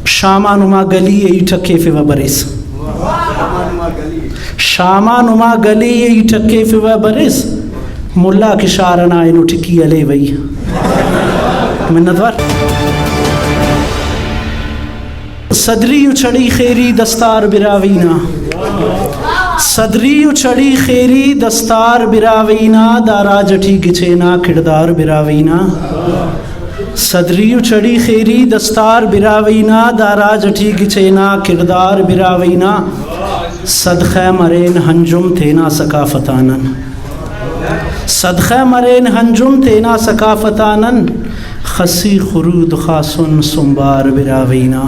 شامانما گلی ٹکے فی برس شامانما گلی ٹکے فی برس ملا کی شارنا اینو ٹکی علی وی منتوار صدری چڑی خیری دستار براوینا صدری چڑی خیری دستار براوینا دارا جٹی گچینا کردار براوینا صدری چڑی خیری دستار براوینا دارا جٹی گچینا کردار براوینا صدقہ مرین ہنجم تینا ثقافتانن صدقہ مرین ہنجم تینا ثقافتانن خسی خرود خاسن سنبار براوینا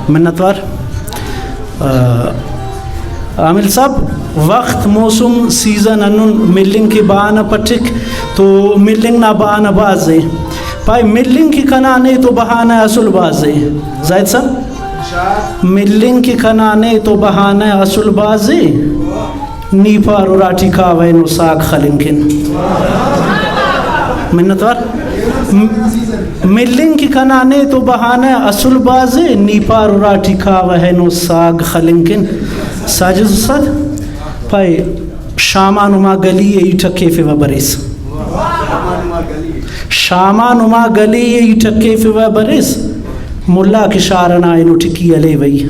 منتوار عامل صاحب وقت موسم سیزن انن ملنگ کی بہانہ پٹک تو ملنگ نہ بہانہ بازے پائی ملنگ کی کنانے تو بہانہ اصل بازے زائد صاحب ملنگ کی کنانے تو بہانہ اصل بازے نیپار و راٹی کاوین و ساگ خلنکن منتوار ملنگ کی کنانے تو بہانہ اصل بازے نیپار و راٹی کاوین و ساگ خلنکن ساجد استاد پای شامانما گلی ٹکے فی برس شامانما گلی ٹکے فی برس ملا کی شارنا اینو ٹکی علی وی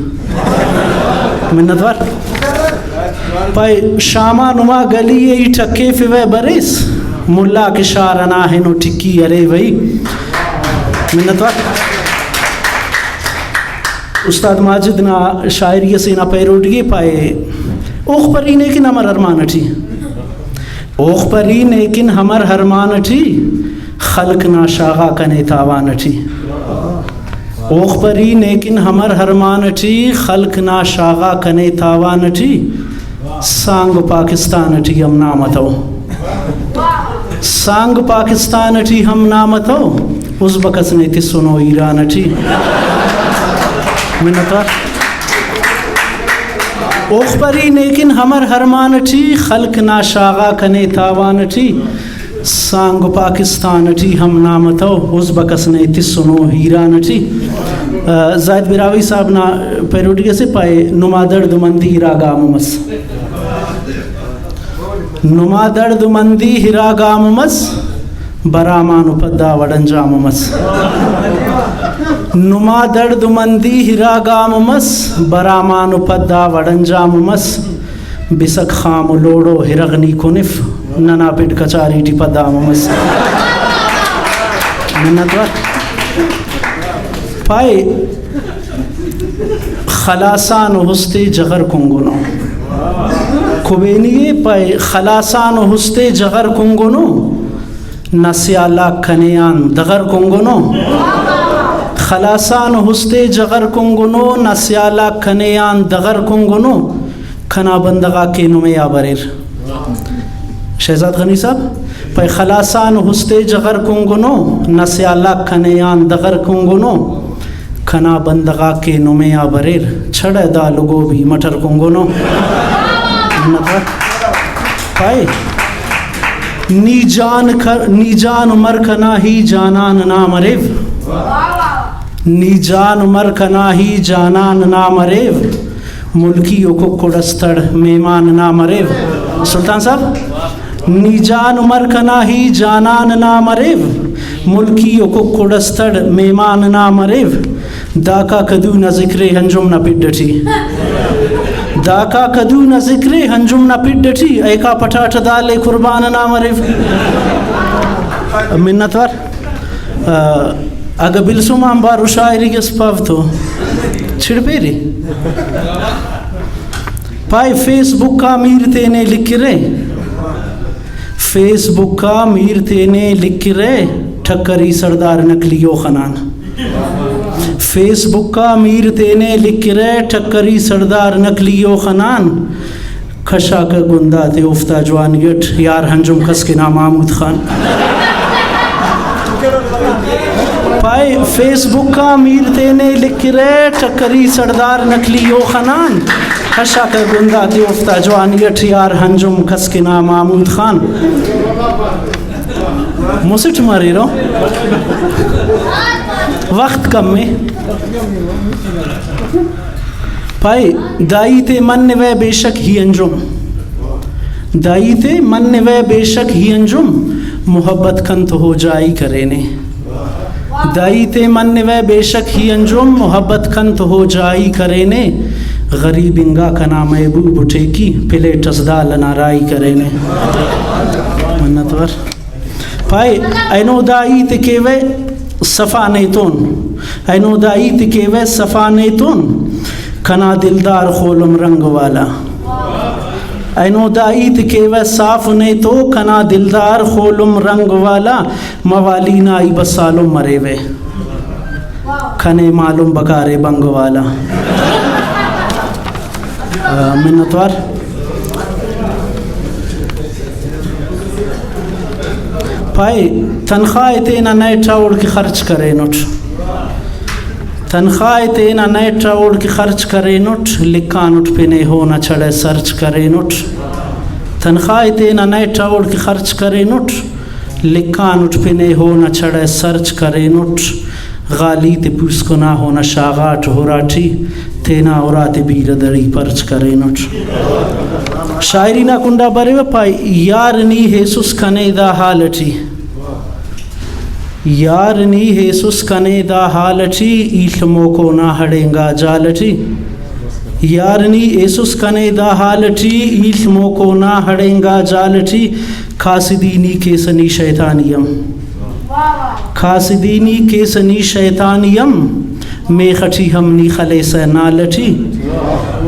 منتوار پای شامانما گلی ٹکے فی برس ملا کی شارنا اینو ٹکی علی وی منتوار استاد ماجد نا شاعری سے نا پیروڈگی پائے اوخ پری نیکن ہمر ہرمان اٹھی اوخ پری نیکن ہمر ہرمان اٹھی خلق نا شاغا کنے تاوان اٹھی اوخ پری نیکن ہمر ہرمان اٹھی خلق نا شاغا کنے تاوان اٹھی سانگ پاکستان اٹھی ہم نامتو سانگ پاکستان اٹھی ہم نامتو ازبکس نیتی سنو ایران اٹھی منتوار اوخ پری نیکن ہمر ہرمان اٹھی خلق نا شاغا کنے تاوان اٹھی سانگ پاکستان اٹھی ہم نامتو ازبکس نیتی سنو ایران اٹھی زائد براوی صاحب نا پیروڈی سے پائے نما درد مندی راگام مس نما درد مندی راگام مس برامان پدا وڈنجام مس نما درد مندی ہراگام مس برامان پدا وڈنجام مس بسک خام لوڑو ہرغنی کنف ننا پٹ کچاری ٹی پدام مس منتوار پائے خلاصان ہستے جغر کنگنو کبینیے پائے خلاصان ہستے جغر کنگنو نسیالا کنیان دغر کنگنو خلاصان ہستے جغر کنگنو نسیالا کنیان دغر کنگنو کنا بندگا کے نمی آبریر شہزاد غنی صاحب پای خلاصان ہستے جغر کنگنو نسیالا کنیان دغر کنگنو کنا بندگا کے نمی آبریر چھڑے دا لگو بھی مٹر کنگنو پای نی جان مرکنا ہی جانان نامریو نی جان مرکنا ہی جانان نامریو ملکیوں کو کڑستڑ میمان نامریو سلطان صاحب نی جان مرکنا ہی جانان نامریو ملکیوں کو کڑستڑ میمان نامریو داکا کدو نہ ذکر ہنجم نہ پڈٹی داکا کدو نہ ذکر ہنجم نہ پڈٹی ایکا پٹاٹ دالے قربان نامریو منتوار اگر بلسوم ہم بارو شاعری کے سپاو تو چھڑ پیری پائے فیس بک کا میر تینے لکھ رہے فیس بک کا میر تینے لکھ رہے ٹھکری سردار نکلیو خنان فیس بک کا میر تینے لکھ رہے ٹھکری سردار نکلیو خنان کھشا کا گندہ تے افتا جوان گٹ یار ہنجم کس کے نام محمود خان پائے فیس بک کا میر تینے لکھ رہے ٹکری سردار نکلیو خنان کھشا کا گندہ تے افتا جوان گٹ یار ہنجم کس کے نام محمود خان مسٹ ماری رو وقت کم میں پائی دائی تے من وے بے شک ہی انجم، دائی تے من وے بے شک ہی انجم، محبت کنت ہو جائی کرے نے، دائی تے من وے بے شک ہی انجم، محبت کنت ہو جائی کرے نے، غریب انگا کنا محبوب اٹھے کی پلے ٹسدا لنا رائی کرے نے منت ور پائے اینو دائی تے کیوے صفا نیتون، اینو دائی تے کیوے صفا نیتون، کنا دلدار خولم رنگ والا، اینو دائی تے کیوے صاف نیتو، کنا دلدار خولم رنگ والا، موالی نائی بسالم مرے وے کھنے معلوم بکارے بنگ والا منتوار پائے تنخواہ تینا نئے ٹاوڑ کی خرچ کرے نوٹ، تنخواہ تینا نئے ٹاوڑ کی خرچ کرے نوٹ، لکھا نوٹ پنے ہو نہ چھڑے سرچ کرے نوٹ، تنخواہ تینا نئے ٹاوڑ کی خرچ کرے نوٹ، لکھا نوٹ پنے ہو نہ چھڑے سرچ کرے نوٹ، غالی تے پوس کنا ہو نہ شاغاٹ ہو راٹھی، تینا اورات بیردری پرچ کرے نوٹ شاعری نا کنڈا برے و پائی یارنی حیسوس کنے دا حالٹی، یارنی حیسوس کنے دا حالٹی، ایلمو کو نا ہڑیں گا جالٹی، یارنی حیسوس کنے دا حالٹی، ایلمو کو نا ہڑیں گا جالٹی، خاسدینی کیسنی شیطانیم، خاسدینی کیسنی شیطانیم، میں خٹی ہم نی خلے سے نالٹی،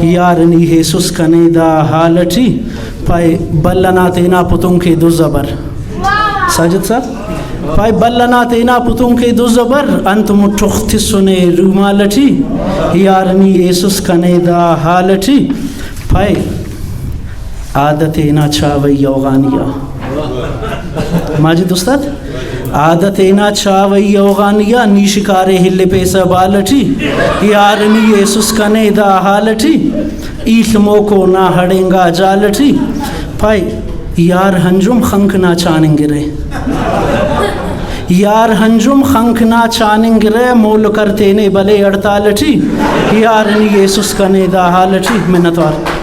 یارنی حیسوس کنے دا حالٹی، پائے بلنا تینا پتوں کے دو زبر، ساجد صاحب پائے بلنا تینا پتوں کے دو زبر، انت مٹخت سنے رومالٹی، یارنی حیسوس کنے دا حالٹی، پائے عادتینا چاوی یوغانیہ، ماجد استاد عادتینا چاوی یوغانیہ، نیشکارے ہلے پیسہ بالٹی، یارنی حیسوس کنے دا حالٹی، ایلمو کو نا ہڑیں گا جالٹی، پائے یار ہنجم خنک نا چانیں گرے، یار ہنجم خنک نا چانیں گرے، مول کرتے نے بلے اڑتالٹی، یارنی حیسوس کنے دا حالٹی منتوار